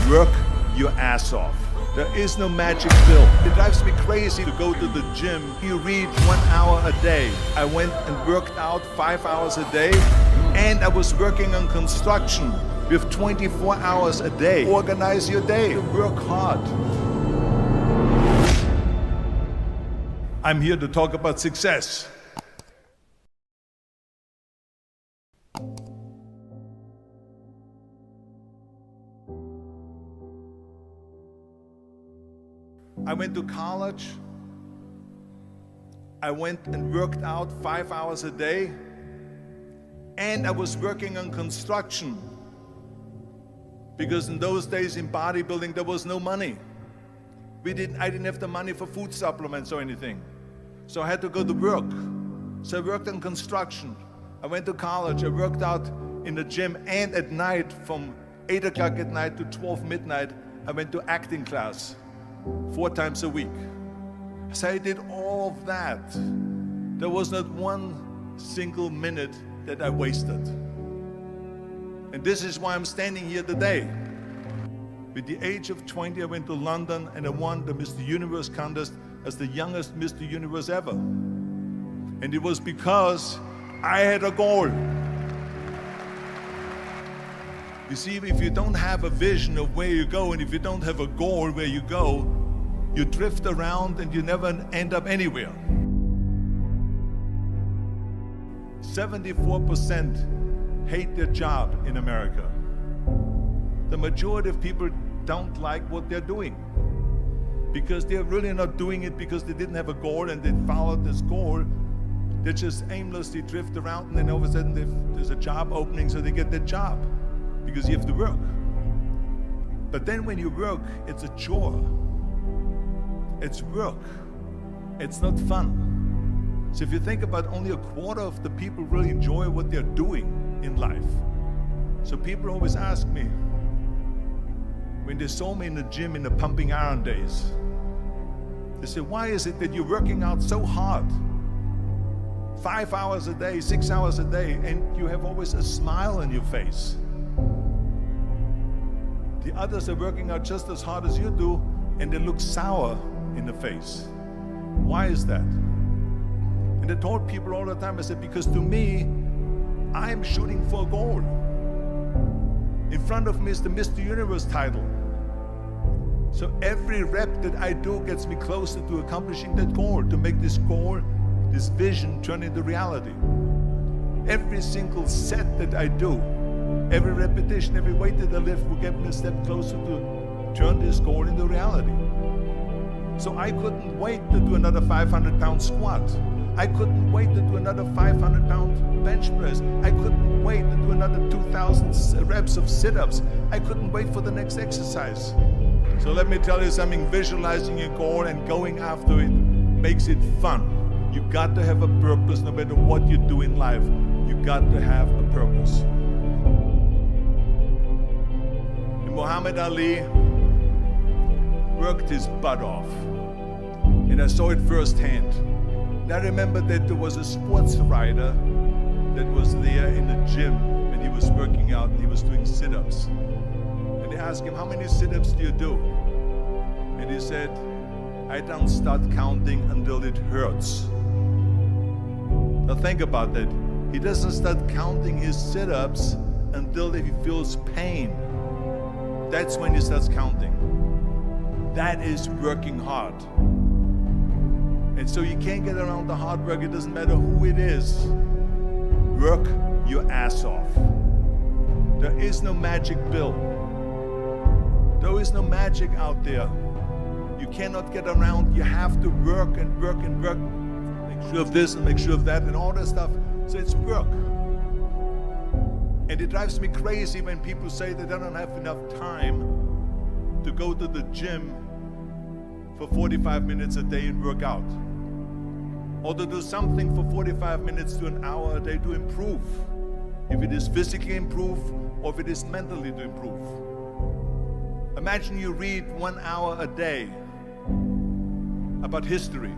Work your ass off. There is no magic pill. It drives me crazy to go to the gym. You read 1 hour a day. I went and worked out 5 hours a day, and I was working on construction with 24 hours a day. Organize your day. Work hard. I'm here to talk about success. I went to college. I went and worked out 5 hours a day, and I was working on construction because in those days in bodybuilding there was no money. I didn't have the money for food supplements or anything, so I had to go to work. So I worked on construction. I went to college. I worked out in the gym, and at night from 8 o'clock at night to 12 midnight I went to acting class 4 times a week. So I did all of that. There was not one single minute that I wasted. And this is why I'm standing here today. With the age of 20, I went to London and I won the Mr. Universe contest as the youngest Mr. Universe ever. And it was because I had a goal. You see, if you don't have a vision of where you go, and if you don't have a goal where you go, you drift around and you never end up anywhere. 74% hate their job in America. The majority of people don't like what they're doing because they're really not doing it because they didn't have a goal and they followed this goal. They just aimlessly drift around, and then all of a sudden there's a job opening, so they get that job because you have to work. But then when you work, it's a chore. It's work. It's not fun. So if you think about, only a quarter of the people really enjoy what they're doing in life. So people always ask me, when they saw me in the gym in the pumping iron days, they say, why is it that you're working out so hard? 5 hours a day, 6 hours a day, and you have always a smile on your face. The others are working out just as hard as you do, and they look sour in the face. Why is that? And I told people all the time, I said, because to me, I'm shooting for a goal. In front of me is the Mr. Universe title. So every rep that I do gets me closer to accomplishing that goal, to make this goal, this vision, turn into reality. Every single set that I do, every repetition, every weight that I lift will get me a step closer to turn this goal into reality. So I couldn't wait to do another 500-pound squat. I couldn't wait to do another 500-pound bench press. I couldn't wait to do another 2,000 reps of sit-ups. I couldn't wait for the next exercise. So let me tell you something, visualizing your goal and going after it makes it fun. You got to have a purpose no matter what you do in life. You got to have a purpose. And Muhammad Ali worked his butt off, and I saw it firsthand. And I remember that there was a sports writer that was there in the gym when he was working out and he was doing sit-ups. And they asked him, how many sit-ups do you do? And he said, I don't start counting until it hurts. Now think about that. He doesn't start counting his sit-ups until he feels pain. That's when he starts counting. That is working hard. And so you can't get around the hard work. It doesn't matter who it is. Work your ass off. There is no magic pill. There is no magic out there. You cannot get around. You have to work and work and work. Make sure of this and make sure of that and all that stuff. So it's work. And it drives me crazy when people say that they don't have enough time to go to the gym for 45 minutes a day and work out, or to do something for 45 minutes to an hour a day to improve, if it is physically improve or if it is mentally to improve. Imagine you read 1 hour a day about history.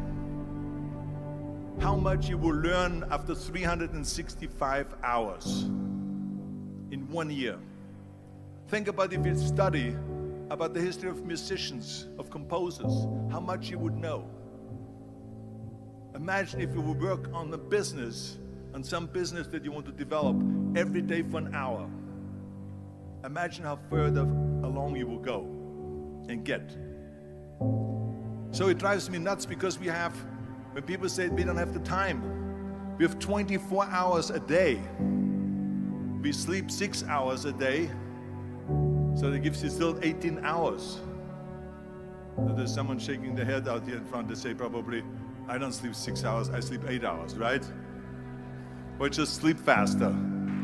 How much you will learn after 365 hours in 1 year. Think about if you study about the history of musicians, of composers, how much you would know. Imagine if you would work on a business, on some business that you want to develop every day for an hour. Imagine how further along you will go and get. So it drives me nuts because when people say we don't have the time, we have 24 hours a day. We sleep 6 hours a day, so that gives you still 18 hours. So there's someone shaking their head out here in front. They say probably, I don't sleep 6 hours, I sleep 8 hours, right? Or just sleep faster.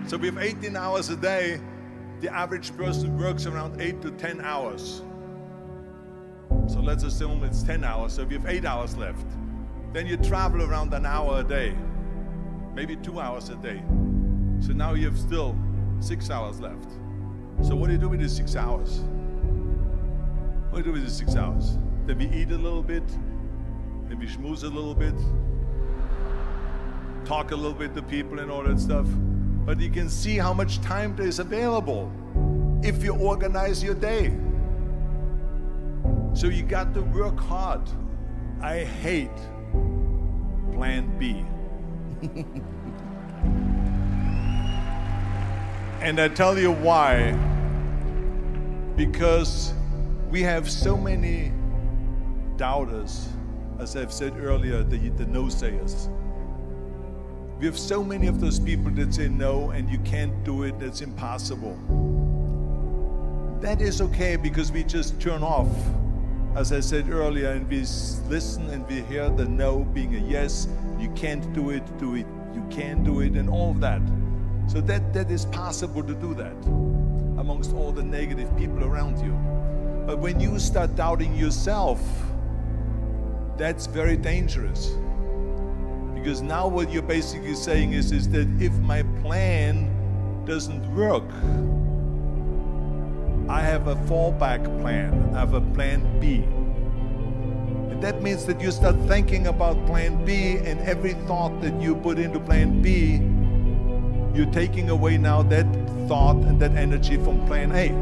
So we have 18 hours a day. The average person works around 8 to 10 hours. So let's assume it's 10 hours, so we have 8 hours left. Then you travel around an hour a day, maybe 2 hours a day. So now you have still 6 hours left. So what do you do with these 6 hours? What do you do with these 6 hours? Then we eat a little bit, then we schmooze a little bit, talk a little bit to people and all that stuff. But you can see how much time there is available if you organize your day. So you got to work hard. I hate plan B. And I tell you why. Because we have so many doubters, as I've said earlier, the no-sayers. We have so many of those people that say no and you can't do it, that's impossible. That is okay because we just turn off, as I said earlier, and we listen and we hear the no being a yes. You can't do it, you can do it, and all of that. So that is possible to do that amongst all the negative people around you. But when you start doubting yourself, that's very dangerous. Because now what you're basically saying is that if my plan doesn't work, I have a fallback plan, I have a plan B. And that means that you start thinking about plan B, and every thought that you put into plan B, you're taking away now that thought and that energy from plan A.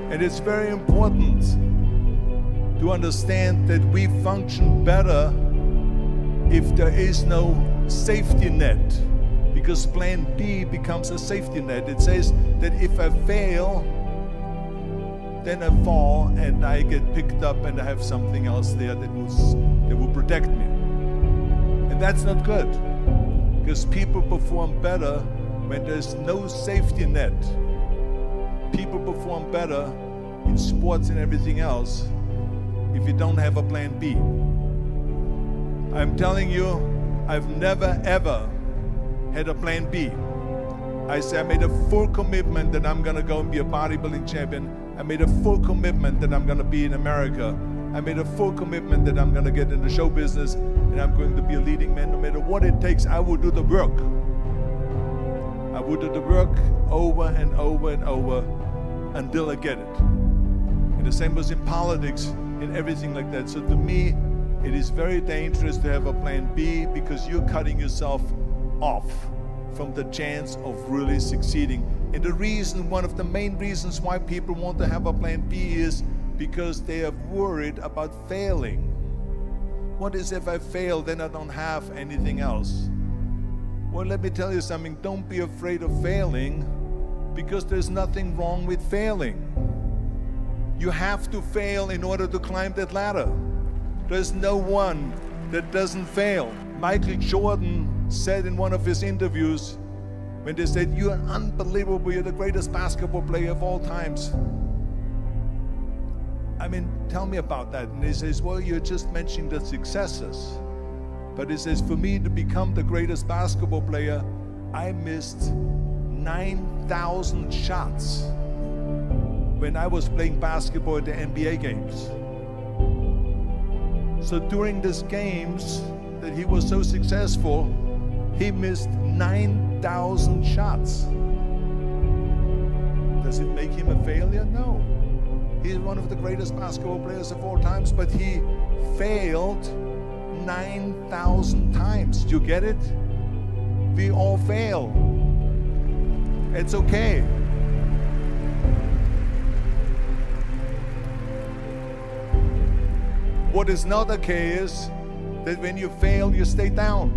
And it's very important to understand that we function better if there is no safety net, because plan B becomes a safety net. It says that if I fail, then I fall and I get picked up and I have something else there that will protect me. And that's not good, because people perform better when there's no safety net. People perform better in sports and everything else if you don't have a plan B. I'm telling you, I've never ever had a plan B. I made a full commitment that I'm gonna go and be a bodybuilding champion. I made a full commitment that I'm gonna be in America. I made a full commitment that I'm gonna get in the show business and I'm going to be a leading man no matter what it takes. I will do the work. I will do the work over and over and over until I get it. And the same was in politics, in everything like that. So to me, it is very dangerous to have a plan B, because you're cutting yourself off from the chance of really succeeding. And the reason, one of the main reasons why people want to have a plan B is because they are worried about failing. What is if I fail, then I don't have anything else? Well, let me tell you something. Don't be afraid of failing, because there's nothing wrong with failing. You have to fail in order to climb that ladder. There's no one that doesn't fail. Michael Jordan said in one of his interviews, when they said, "You're unbelievable, you're the greatest basketball player of all times." I mean, tell me about that. And he says, well, you're just mentioning the successes. But he says, for me to become the greatest basketball player, I missed 9,000 shots when I was playing basketball at the NBA games. So during these games that he was so successful, he missed 9,000 shots. Does it make him a failure? No. He's one of the greatest basketball players of all times, but he failed 9,000 times. Do you get it? We all fail. It's okay. What is not okay is that when you fail, you stay down.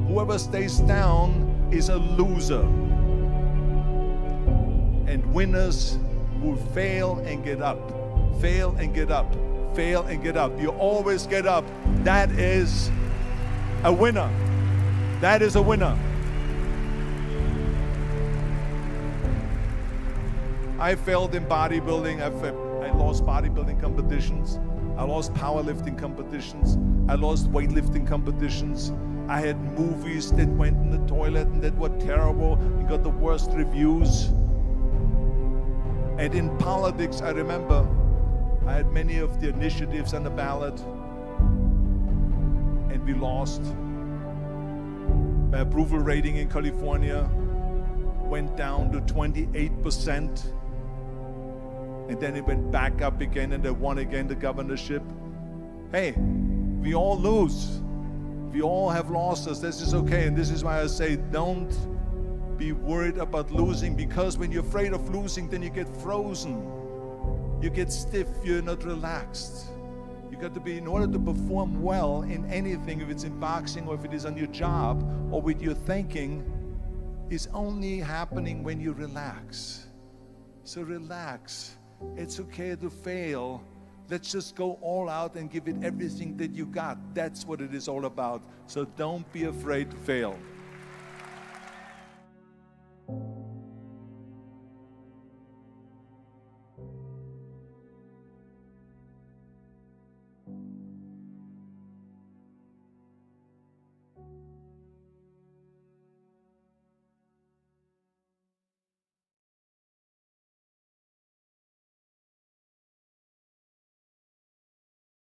Whoever stays down is a loser. And winners will fail and get up, fail and get up, fail and get up. You always get up. That is a winner. That is a winner. I failed in bodybuilding. I lost bodybuilding competitions. I lost powerlifting competitions. I lost weightlifting competitions. I had movies that went in the toilet and that were terrible and got the worst reviews. And in politics, I remember I had many of the initiatives on the ballot, and we lost. My approval rating in California went down to 28%, and then it went back up again, and I won again the governorship. Hey, we all lose. We all have losses. This is okay, and this is why I say don't be worried about losing, because when you're afraid of losing, then you get frozen. You get stiff, you're not relaxed. You got to be, in order to perform well in anything, if it's in boxing or if it is on your job or with your thinking, is only happening when you relax. So relax. It's okay to fail. Let's just go all out and give it everything that you got. That's what it is all about. So don't be afraid to fail.